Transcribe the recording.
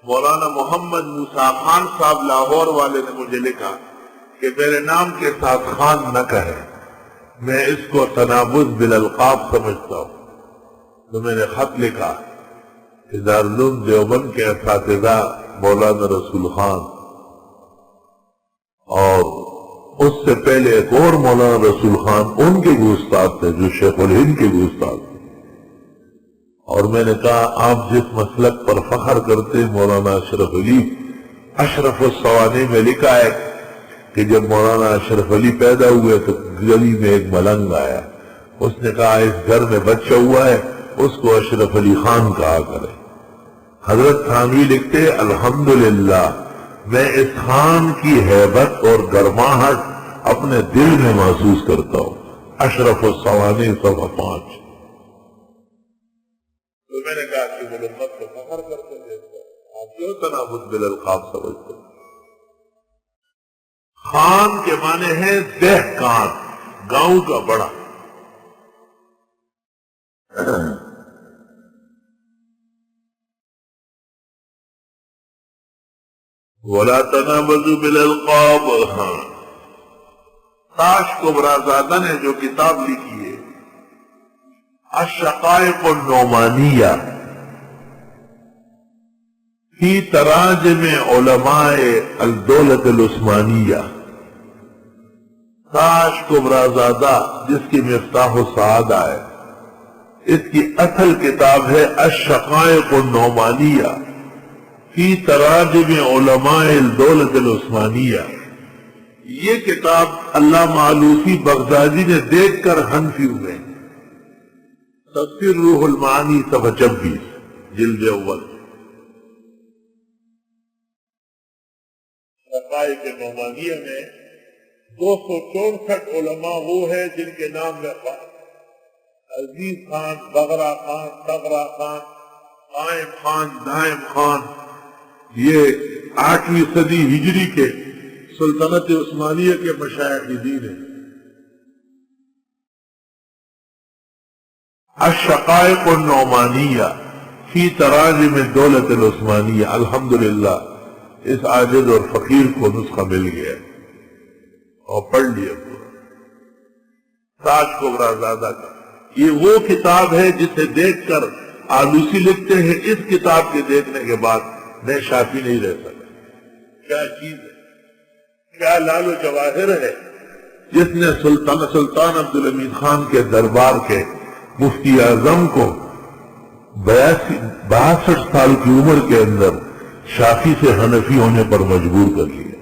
مولانا محمد موسیٰ خان صاحب لاہور والے نے مجھے لکھا کہ میرے نام کے ساتھ خان نہ کہے، میں اس کو تنابز بالالقاب سمجھتا ہوں۔ تو میں نے خط لکھا کہ دارالعلوم دیوبند کے اساتذہ مولانا رسول خان اور اس سے پہلے ایک اور مولانا رسول خان ان کے بھی استاد تھے جو شیخ الہند کے بھی استاد تھے، اور میں نے کہا آپ جس مسلک پر فخر کرتے مولانا اشرف علی، اشرف الصوانی میں لکھا ہے کہ جب مولانا اشرف علی پیدا ہوئے تو گلی میں ایک ملنگ آیا، اس نے کہا اس گھر میں بچہ ہوا ہے اس کو اشرف علی خان کہا کرے۔ حضرت تھانوی لکھتے الحمدللہ میں اس خان کی ہیبت اور گرماہٹ اپنے دل میں محسوس کرتا ہوں۔ اشرف الصوانی صفحہ 5۔ تو میں نے کہا کہ وہ لوگ مت کو فخر کرتے تھے، آپ کیوں تنابز بالالقاب سمجھتے ہیں؟ خان کے معنی ہے دہقان، گاؤں کا بڑا۔ وَلَا تَنَابَزُوا بِالْأَلْقَابِ۔ تاش کبرازادہ نے جو کتاب لکھی ہے الشقائق النعمانیہ فی تراجم علماء الدولت العثمانیہ، تاش کبرازادہ جس کی مفتاح السعادہ ہے، اس کی اصل کتاب ہے الشقائق النعمانیہ فی تراجم علماء الدولت العثمانیہ۔ یہ کتاب علامہ آلوسی بغدادی نے دیکھ کر حنفی ہوئے۔ تفسیر روح المعانی صفحہ 26 جلد اول۔ شقائق نعمانیہ میں 264 علماء وہ ہیں جن کے نام میں عزیز خان، بغرا خان، تغرا خان، قائم خان، دائم خان، یہ 8ویں صدی ہجری کے سلطنت عثمانیہ کے مشائخ دین ہیں۔ الشقائق النعمانیہ فی تراجم الدولت العثمانیہ، الحمدللہ اس عاجز اور فقیر کو نسخہ مل گیا اور پڑھ لیا پورا۔ تاج کبرازادہ کا یہ وہ کتاب ہے جسے دیکھ کر آلوسی لکھتے ہیں اس کتاب کے دیکھنے کے بعد میں شافی نہیں رہ سکتا۔ کیا چیز ہے، کیا لال و جواہر ہے جس نے سلطان عبدالحمید خان کے دربار کے مفتی اعظم کو 62 سال کی عمر کے اندر شافی سے حنفی ہونے پر مجبور کر لیا۔